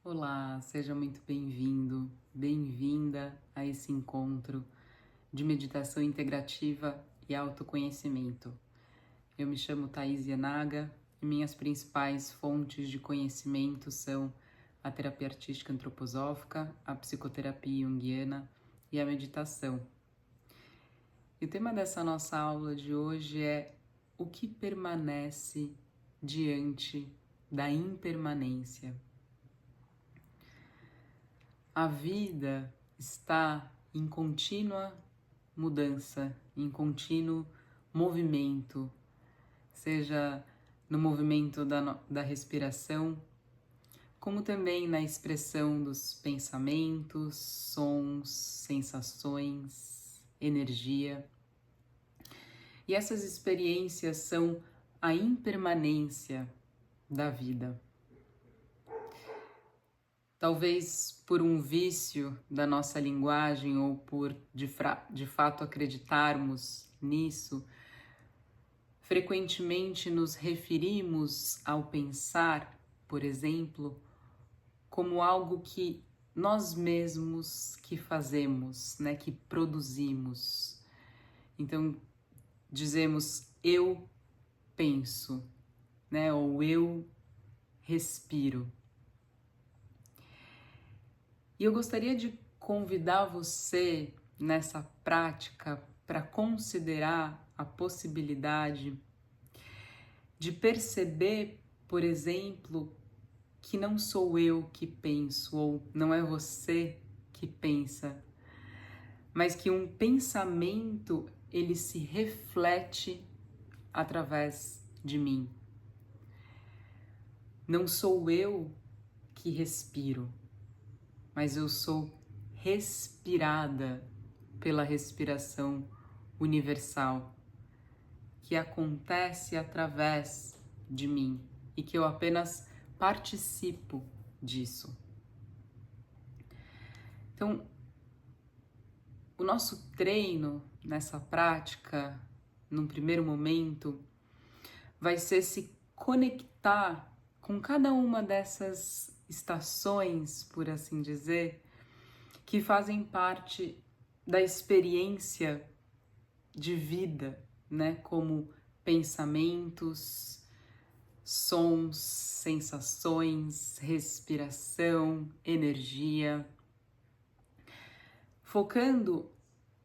Olá, seja muito bem-vindo, bem-vinda a esse encontro de meditação integrativa e autoconhecimento. Eu me chamo Thaís Yanaga e minhas principais fontes de conhecimento são a terapia artística antroposófica, a psicoterapia junguiana e a meditação. E o tema dessa nossa aula de hoje é o que permanece diante da impermanência. A vida está em contínua mudança, em contínuo movimento, seja no movimento da respiração, como também na expressão dos pensamentos, sons, sensações, energia. E essas experiências são a impermanência da vida. Talvez por um vício da nossa linguagem ou por de fato acreditarmos nisso, frequentemente nos referimos ao pensar, por exemplo, como algo que nós mesmos que fazemos, né, que produzimos. Então dizemos eu penso, né, ou eu respiro. E eu gostaria de convidar você nessa prática para considerar a possibilidade de perceber, por exemplo, que não sou eu que penso ou não é você que pensa, mas que um pensamento ele se reflete através de mim. Não sou eu que respiro, mas eu sou respirada pela respiração universal, que acontece através de mim e que eu apenas participo disso. Então, o nosso treino nessa prática, num primeiro momento, vai ser se conectar com cada uma dessas estações, por assim dizer, que fazem parte da experiência de vida, né? Como pensamentos, sons, sensações, respiração, energia. Focando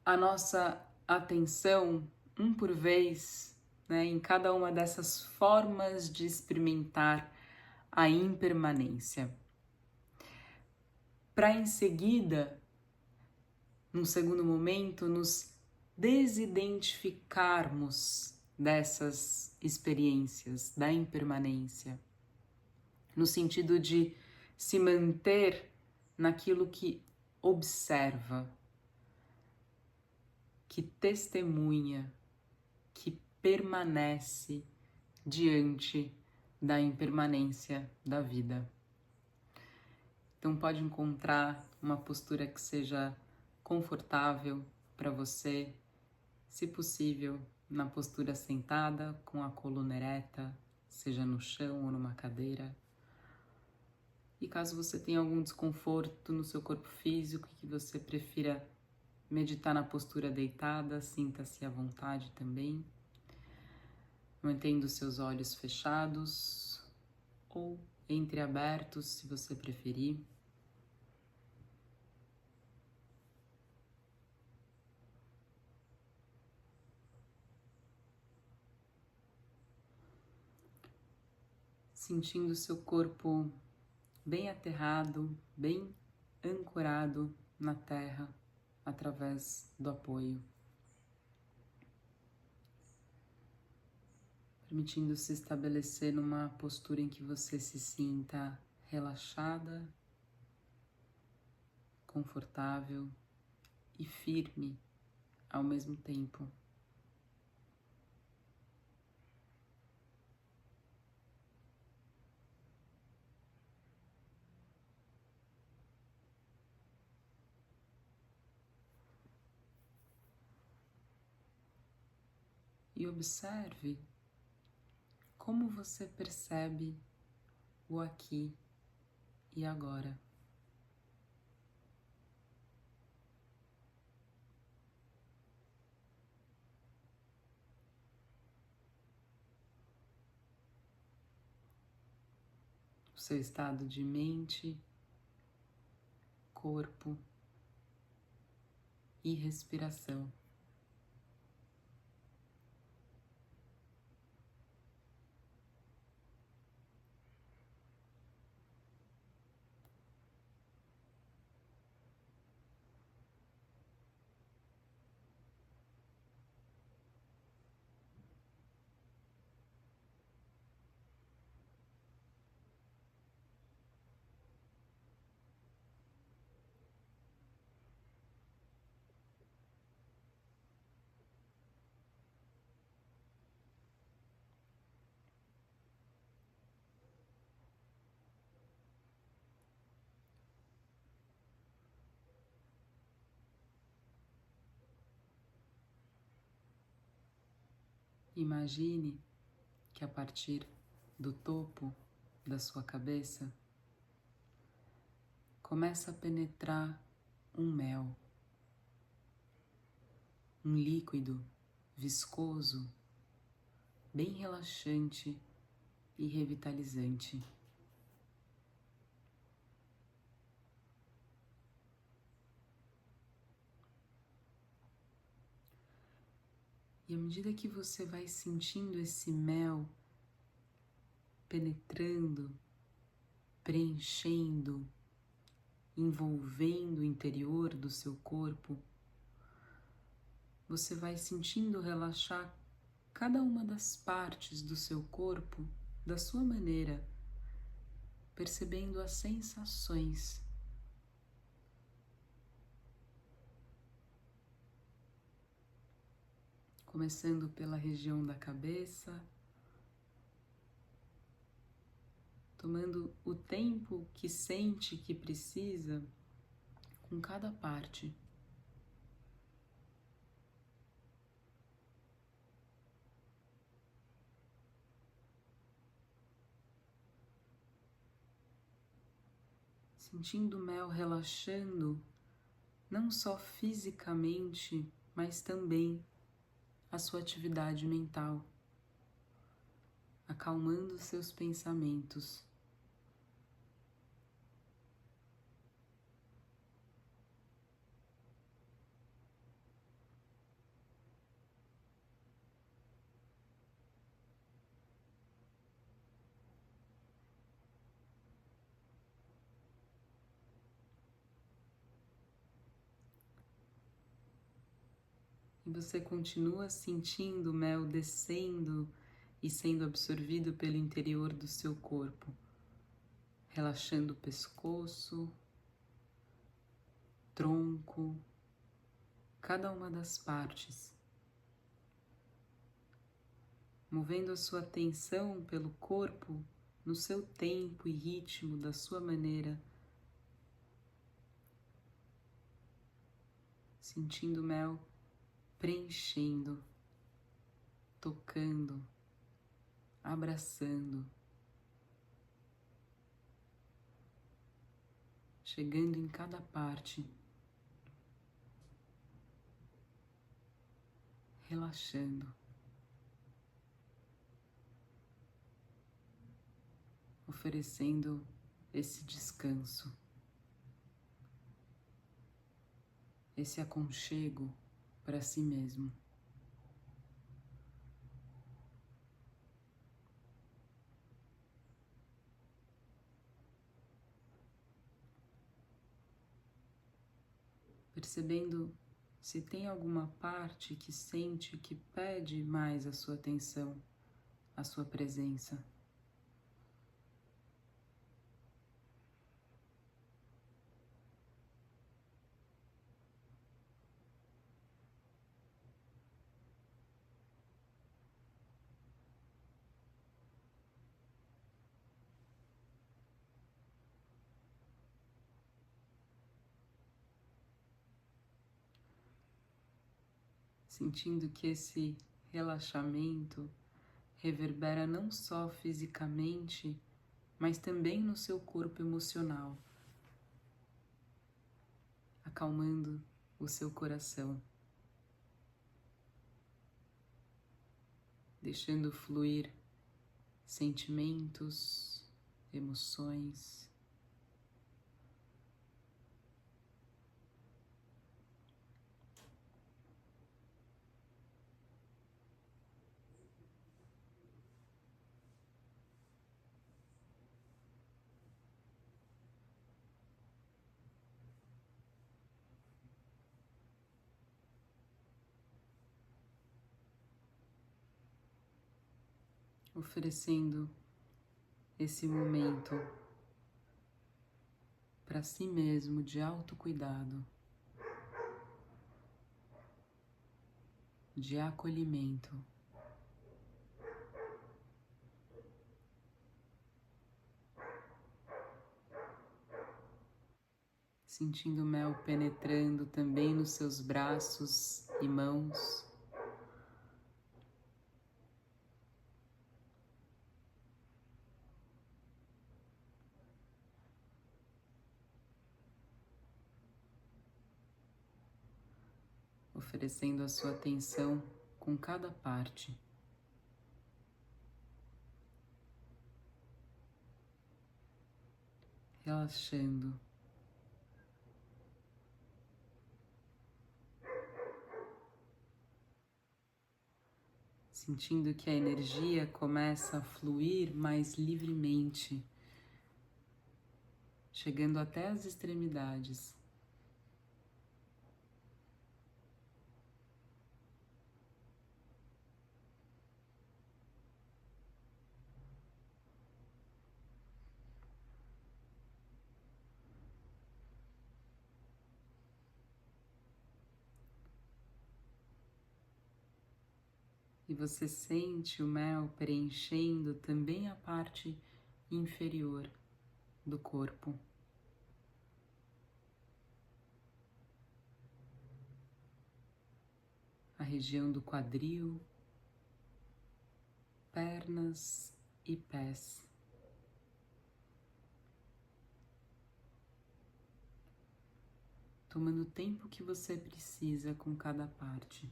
a nossa atenção, um por vez, né, em cada uma dessas formas de experimentar a impermanência. Para em seguida, num segundo momento, nos desidentificarmos dessas experiências da impermanência, no sentido de se manter naquilo que observa, que testemunha, que permanece diante da impermanência da vida. Então pode encontrar uma postura que seja confortável para você, se possível, na postura sentada, com a coluna ereta, seja no chão ou numa cadeira. E caso você tenha algum desconforto no seu corpo físico e que você prefira meditar na postura deitada, sinta-se à vontade também, mantendo seus olhos fechados ou entreabertos, se você preferir. Sentindo seu corpo bem aterrado, bem ancorado na terra através do apoio. Permitindo se estabelecer numa postura em que você se sinta relaxada, confortável e firme ao mesmo tempo. E observe como você percebe o aqui e agora. O seu estado de mente, corpo e respiração. Imagine que a partir do topo da sua cabeça começa a penetrar um mel, um líquido viscoso, bem relaxante e revitalizante. E à medida que você vai sentindo esse mel penetrando, preenchendo, envolvendo o interior do seu corpo, você vai sentindo relaxar cada uma das partes do seu corpo da sua maneira, percebendo as sensações. Começando pela região da cabeça, tomando o tempo que sente que precisa com cada parte. Sentindo o mel relaxando, não só fisicamente, mas também a sua atividade mental, acalmando seus pensamentos. E você continua sentindo o mel descendo e sendo absorvido pelo interior do seu corpo, relaxando o pescoço, tronco, cada uma das partes, movendo a sua atenção pelo corpo no seu tempo e ritmo, da sua maneira, sentindo o mel preenchendo, tocando, abraçando, chegando em cada parte, relaxando, oferecendo esse descanso, esse aconchego para si mesmo. Percebendo se tem alguma parte que sente que pede mais a sua atenção, a sua presença. Sentindo que esse relaxamento reverbera não só fisicamente, mas também no seu corpo emocional, acalmando o seu coração, deixando fluir sentimentos, emoções. Oferecendo esse momento para si mesmo de autocuidado, de acolhimento. Sentindo o mel penetrando também nos seus braços e mãos. Oferecendo a sua atenção com cada parte. Relaxando. Sentindo que a energia começa a fluir mais livremente, chegando até as extremidades. E você sente o mel preenchendo também a parte inferior do corpo. A região do quadril, pernas e pés. Tomando o tempo que você precisa com cada parte.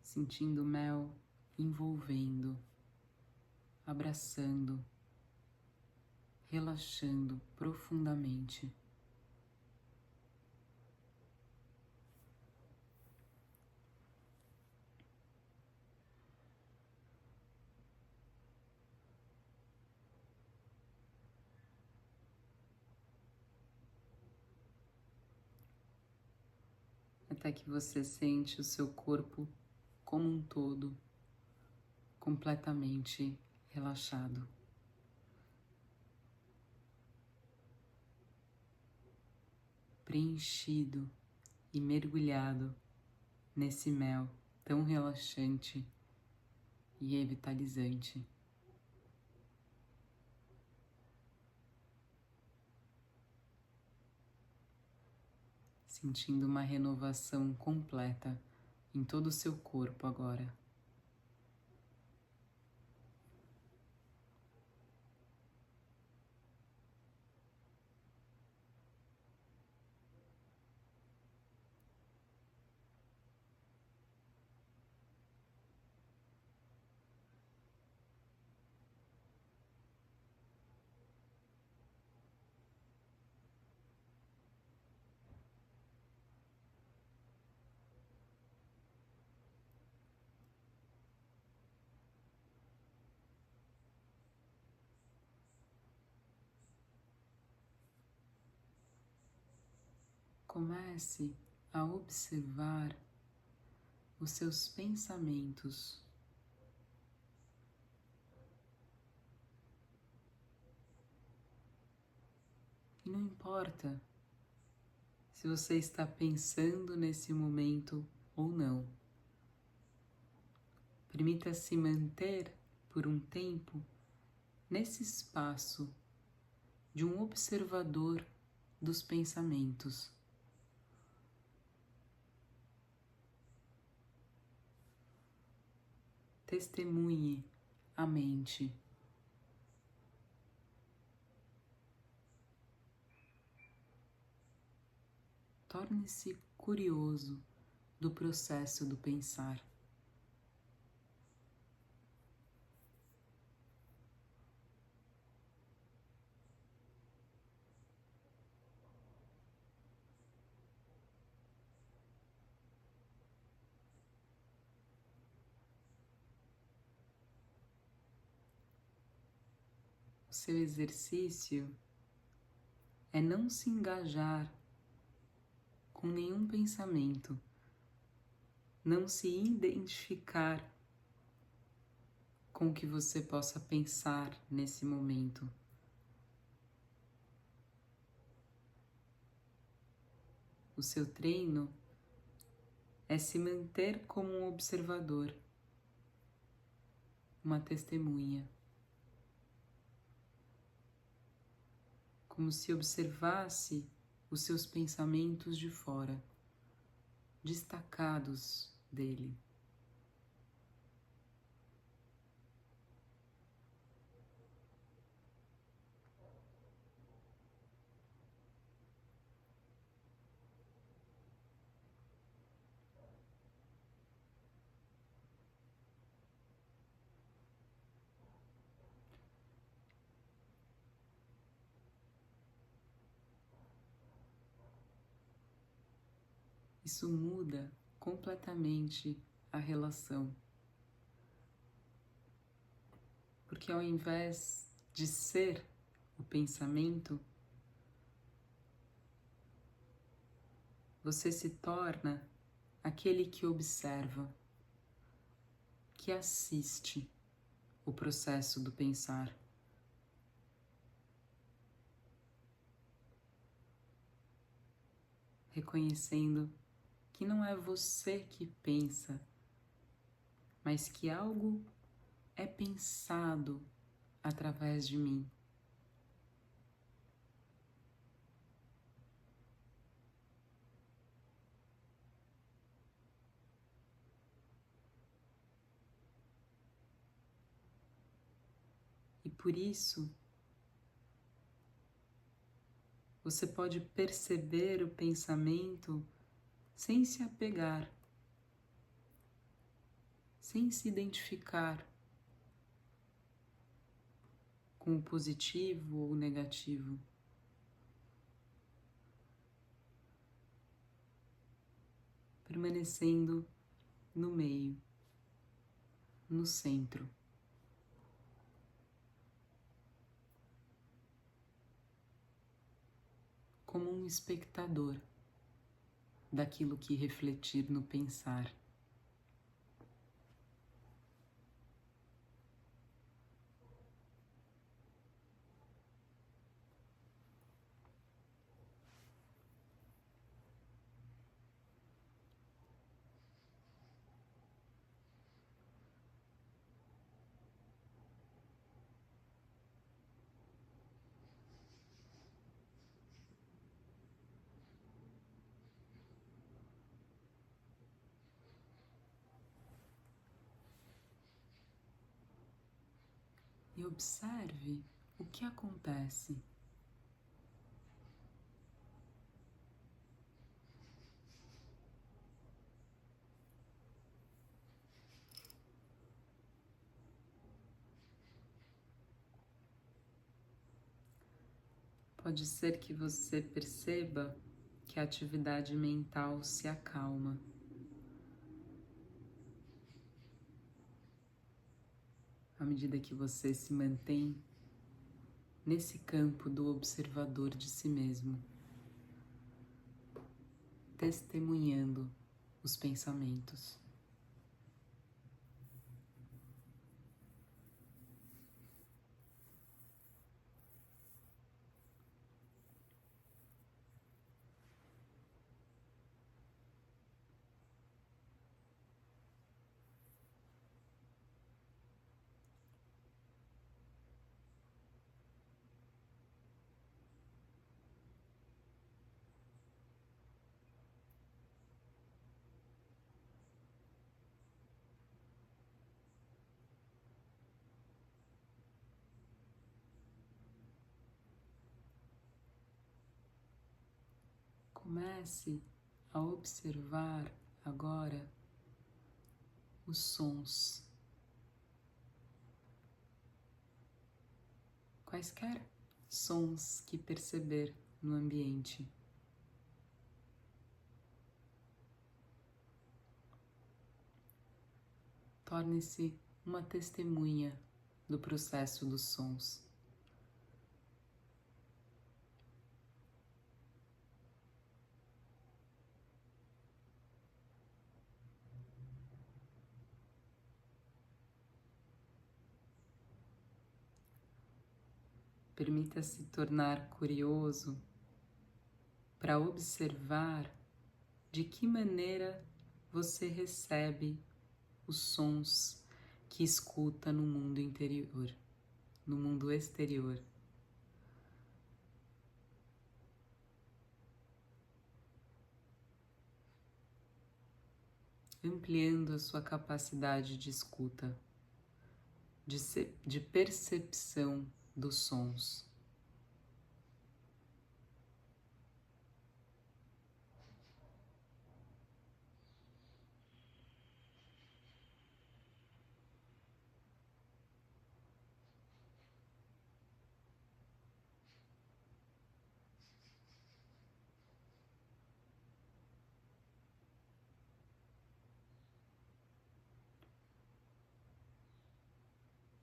Sentindo o mel envolvendo, abraçando, relaxando profundamente. Até que você sente o seu corpo como um todo, completamente relaxado. Preenchido e mergulhado nesse mel tão relaxante e revitalizante. Sentindo uma renovação completa em todo o seu corpo agora. Comece a observar os seus pensamentos. E não importa se você está pensando nesse momento ou não. Permita-se manter por um tempo nesse espaço de um observador dos pensamentos. testemunhe a mente. Torne-se curioso do processo do pensar. O seu exercício é não se engajar com nenhum pensamento, não se identificar com o que você possa pensar nesse momento. O seu treino é se manter como um observador, uma testemunha, como se observasse os seus pensamentos de fora, destacados dele. Isso muda completamente a relação. Porque ao invés de ser o pensamento, você se torna aquele que observa, que assiste o processo do pensar. Reconhecendo que não é você que pensa, mas que algo é pensado através de mim. E por isso, você pode perceber o pensamento sem se apegar, sem se identificar com o positivo ou o negativo. Permanecendo no meio, no centro. Como um espectador daquilo que refletir no pensar. E observe o que acontece. Pode ser que você perceba que a atividade mental se acalma. À medida que você se mantém nesse campo do observador de si mesmo, testemunhando os pensamentos. Comece a observar agora os sons, quaisquer sons que perceber no ambiente. Torne-se uma testemunha do processo dos sons. Permita-se tornar curioso para observar de que maneira você recebe os sons que escuta no mundo interior, no mundo exterior. Ampliando a sua capacidade de escuta, de percepção dos sons.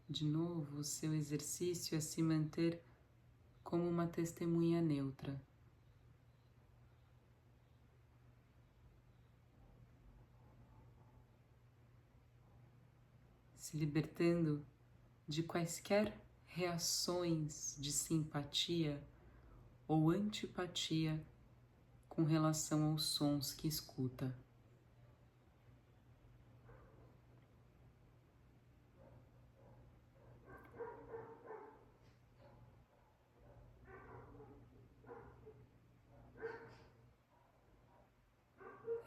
De novo, o seu exercício é se manter como uma testemunha neutra. Se libertando de quaisquer reações de simpatia ou antipatia com relação aos sons que escuta.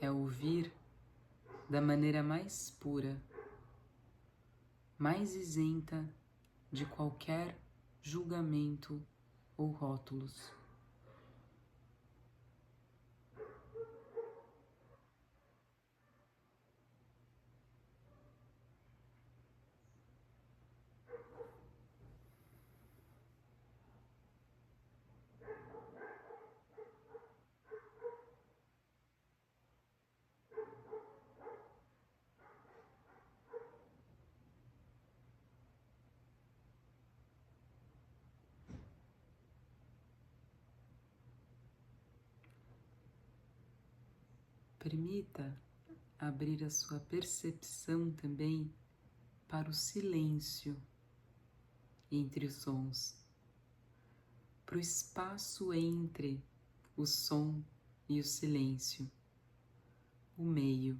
É ouvir da maneira mais pura, mais isenta de qualquer julgamento ou rótulos. Permita abrir a sua percepção também para o silêncio entre os sons, para o espaço entre o som e o silêncio, o meio.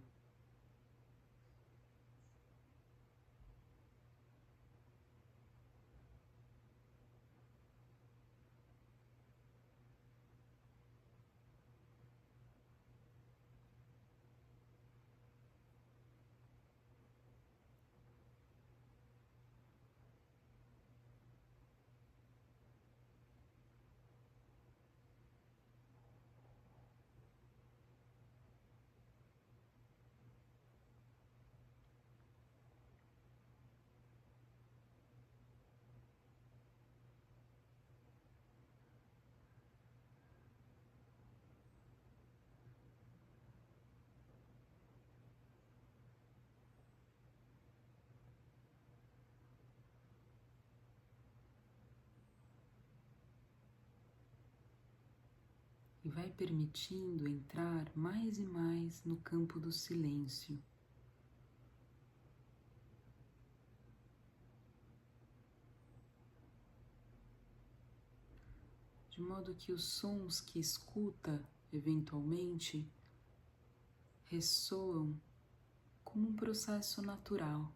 E vai permitindo entrar mais e mais no campo do silêncio. De modo que os sons que escuta, eventualmente, ressoam como um processo natural,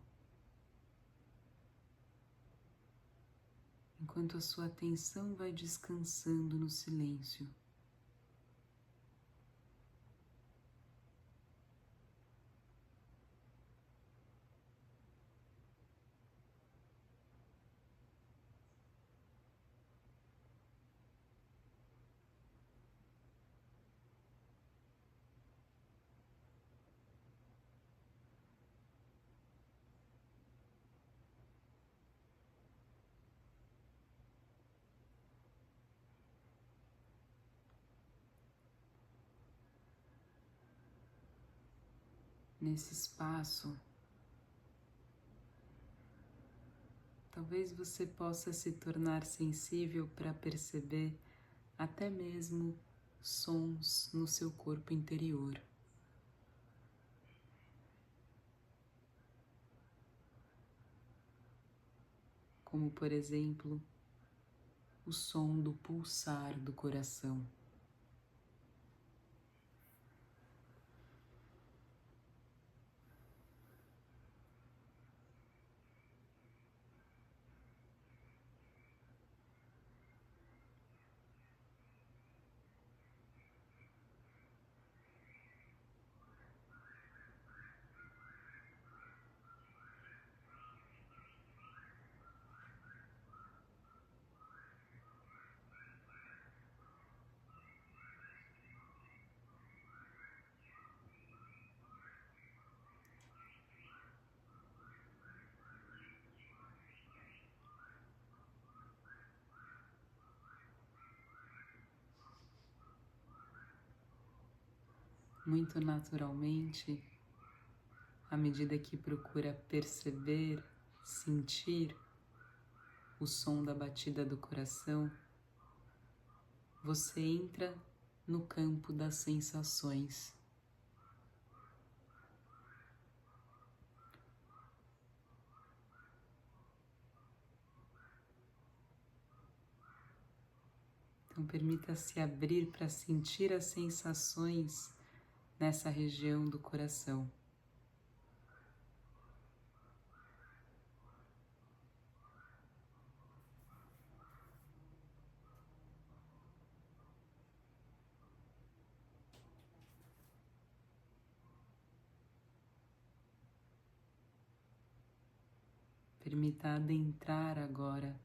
enquanto a sua atenção vai descansando no silêncio. nesse espaço, talvez você possa se tornar sensível para perceber até mesmo sons no seu corpo interior. Como, por exemplo, o som do pulsar do coração. Muito naturalmente, à medida que procura perceber, sentir o som da batida do coração, você entra no campo das sensações. Então, permita-se abrir para sentir as sensações nessa região do coração. Permita adentrar agora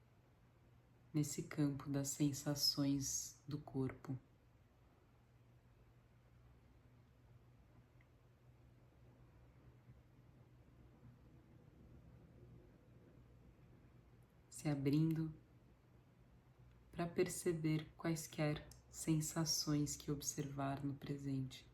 nesse campo das sensações do corpo. Se abrindo para perceber quaisquer sensações que observar no presente.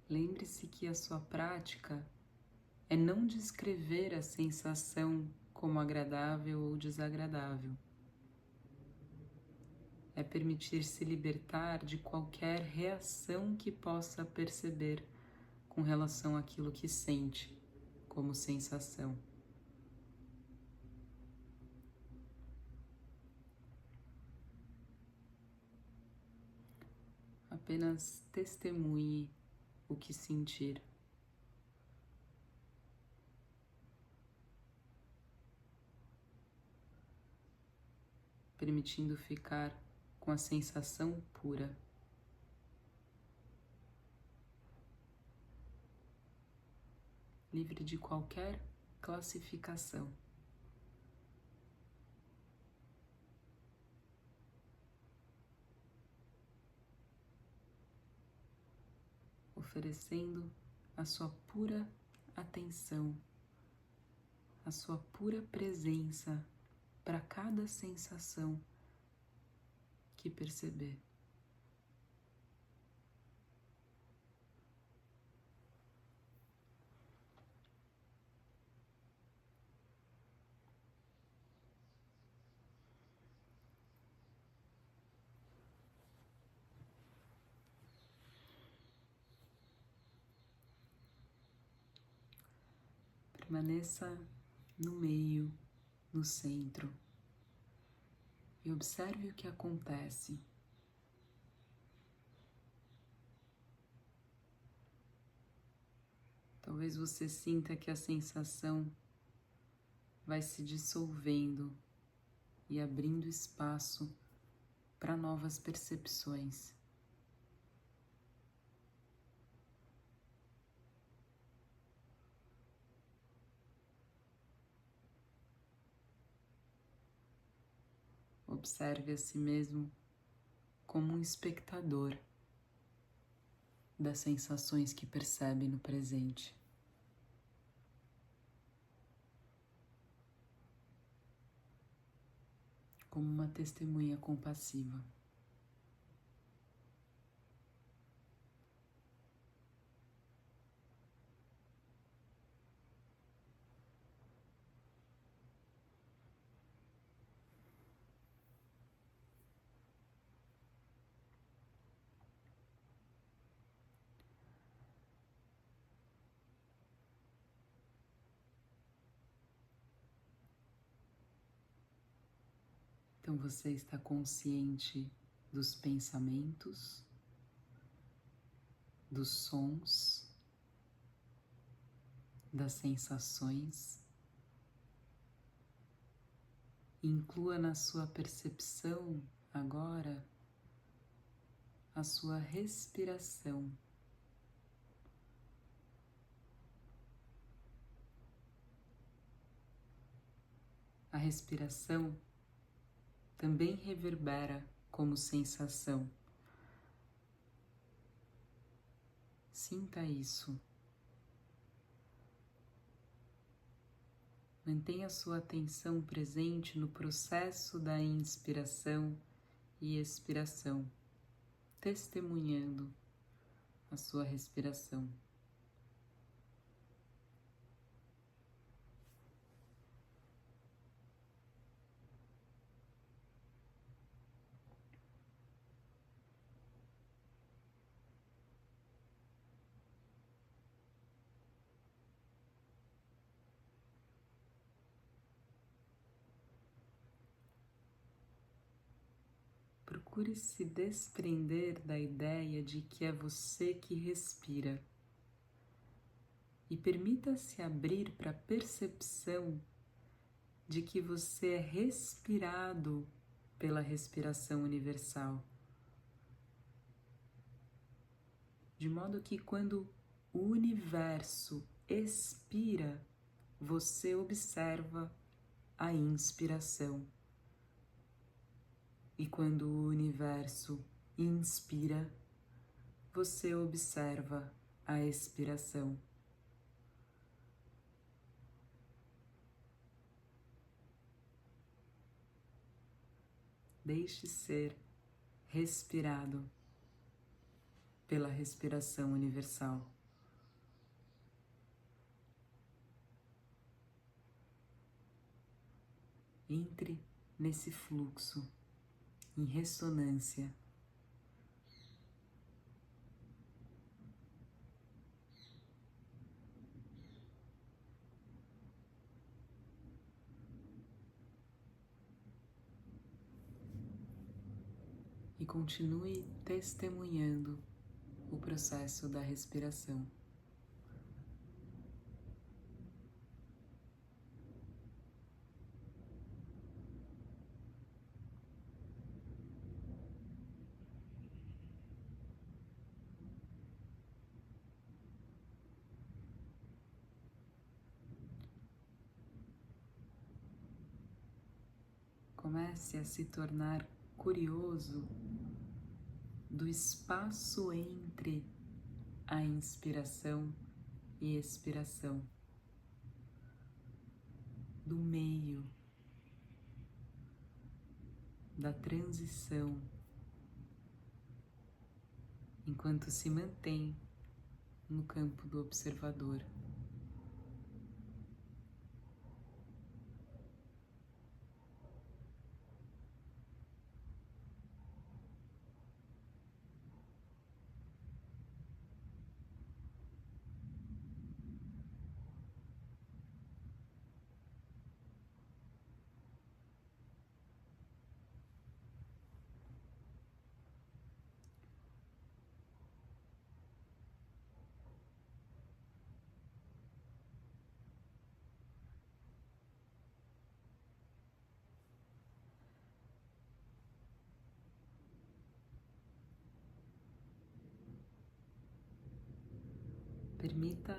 Lembre-se que a sua prática é não descrever a sensação como agradável ou desagradável. É permitir-se libertar de qualquer reação que possa perceber com relação àquilo que sente como sensação. Apenas testemunhe o que sentir. Permitindo ficar com a sensação pura. Livre de qualquer classificação. Oferecendo a sua pura atenção, a sua pura presença para cada sensação que perceber. Permaneça no meio, no centro, e observe o que acontece. Talvez você sinta que a sensação vai se dissolvendo e abrindo espaço para novas percepções. Observe a si mesmo como um espectador. das sensações que percebe no presente. Como uma testemunha compassiva. Então você está consciente dos pensamentos, dos sons, das sensações. Inclua na sua percepção agora a sua respiração. A respiração também reverbera como sensação. Sinta isso. Mantenha sua atenção presente no processo da inspiração e expiração, testemunhando a sua respiração. Procure se desprender da ideia de que é você que respira e permita-se abrir para a percepção de que você é respirado pela respiração universal. De modo que quando o universo expira, você observa a inspiração. E quando o universo inspira, você observa a expiração. Deixe ser respirado pela respiração universal. Entre nesse fluxo, em ressonância. E continue testemunhando o processo da respiração. Comece a se tornar curioso do espaço entre a inspiração e expiração, do meio, da transição, enquanto se mantém no campo do observador. Permita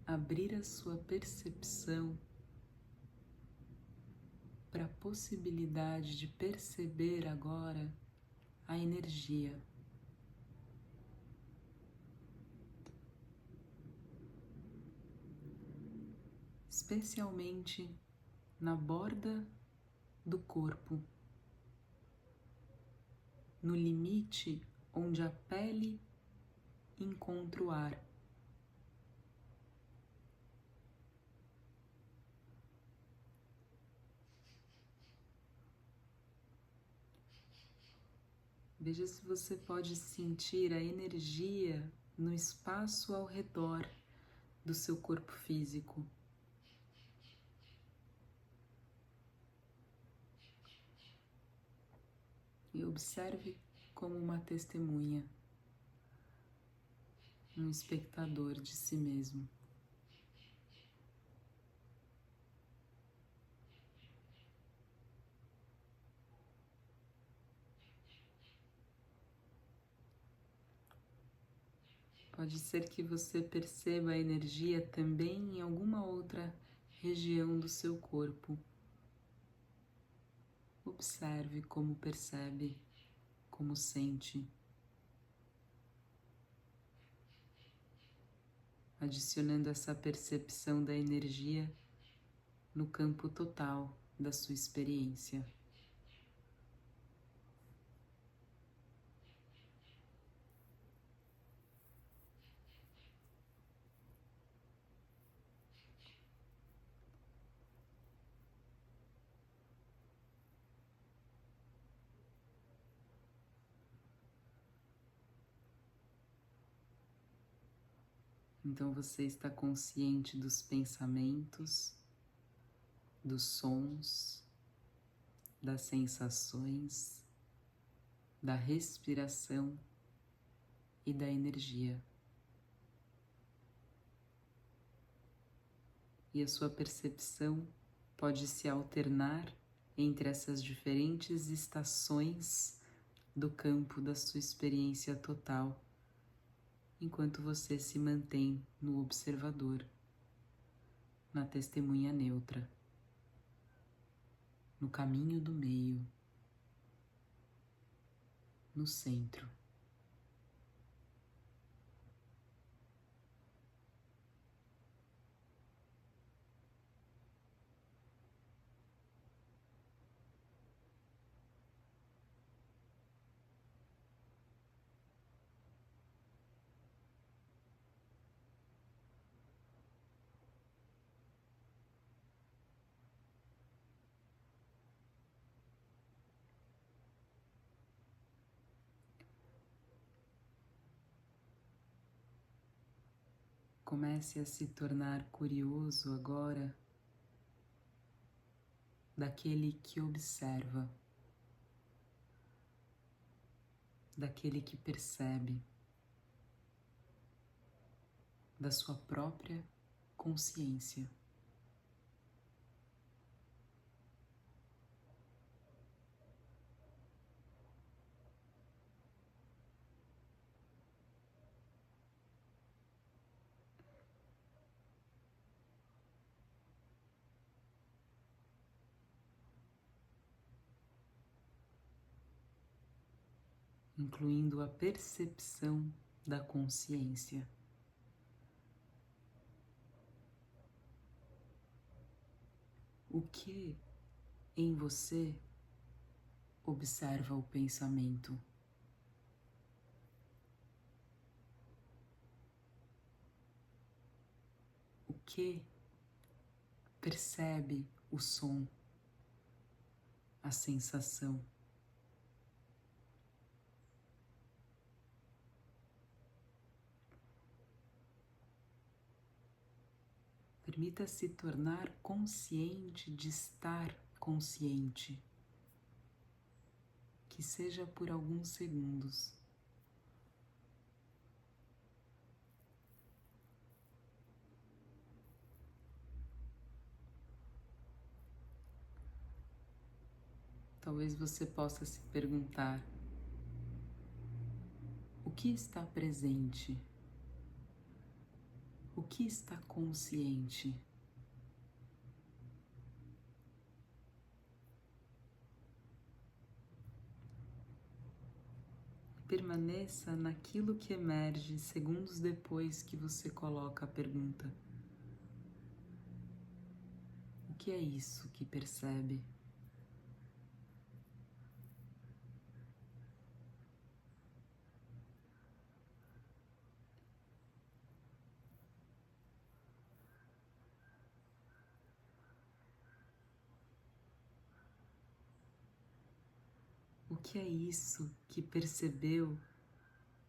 abrir a sua percepção para a possibilidade de perceber agora a energia. especialmente na borda do corpo, no limite onde a pele encontra o ar. Veja se você pode sentir a energia no espaço ao redor do seu corpo físico. E observe como uma testemunha, um espectador de si mesmo. Pode ser que você perceba a energia também em alguma outra região do seu corpo. Observe como percebe, como sente. Adicionando essa percepção da energia no campo total da sua experiência. Então você está consciente dos pensamentos, dos sons, das sensações, da respiração e da energia. E a sua percepção pode se alternar entre essas diferentes estações do campo da sua experiência total, enquanto você se mantém no observador, na testemunha neutra, no caminho do meio, no centro. Comece a se tornar curioso agora daquele que observa, daquele que percebe, da sua própria consciência. Incluindo a percepção da consciência. O que em você observa o pensamento? O que percebe o som, a sensação? Permita-se tornar consciente de estar consciente, que seja por alguns segundos. Talvez você possa se perguntar: o que está presente? O que está consciente? Permaneça naquilo que emerge segundos depois que você coloca a pergunta. que é isso que percebe? O que é isso que percebeu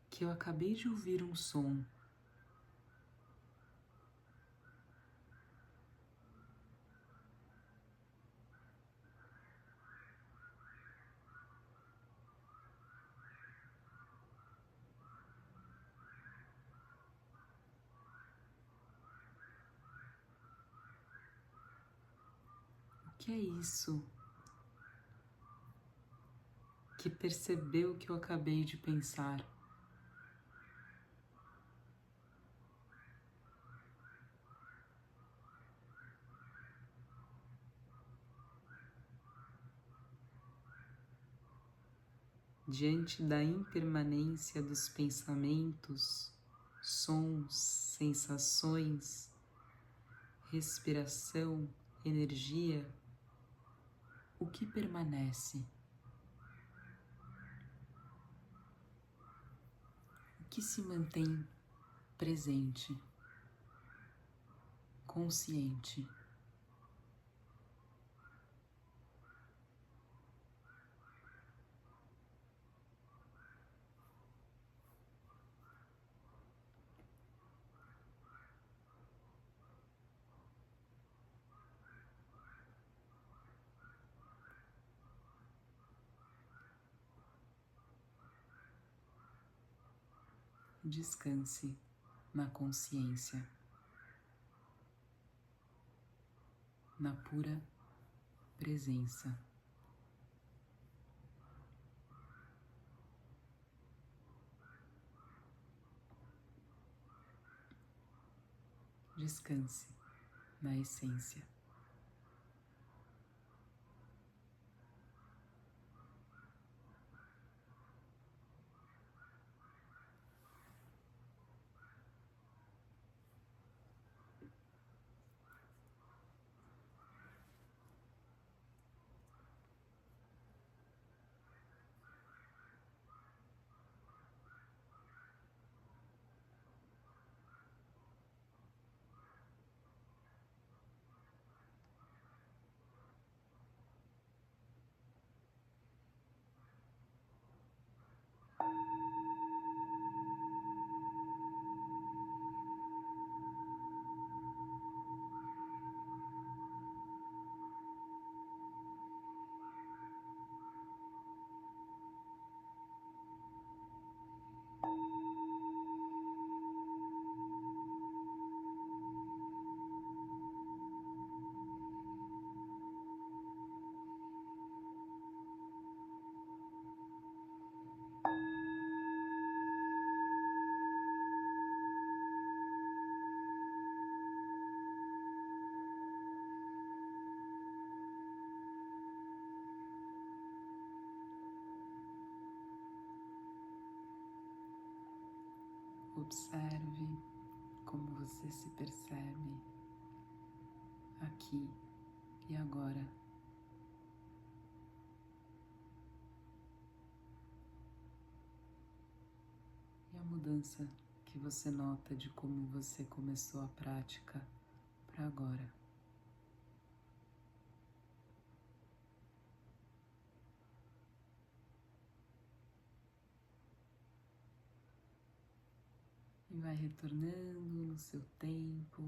que eu acabei de ouvir um som? O que é isso que percebeu que eu acabei de pensar? Diante da impermanência dos pensamentos, sons, sensações, respiração, energia, o que permanece? O que se mantém presente, consciente? Descanse na consciência, na pura presença. Descanse na essência. Observe como você se percebe aqui e agora. E a mudança que você nota de como você começou a prática para agora. E vai retornando no seu tempo,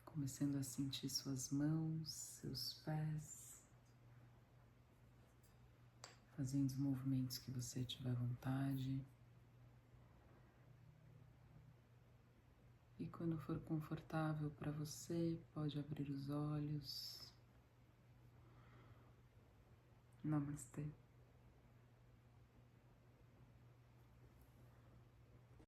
começando a sentir suas mãos, seus pés, fazendo os movimentos que você tiver vontade. E quando for confortável para você, pode abrir os olhos. Namastê.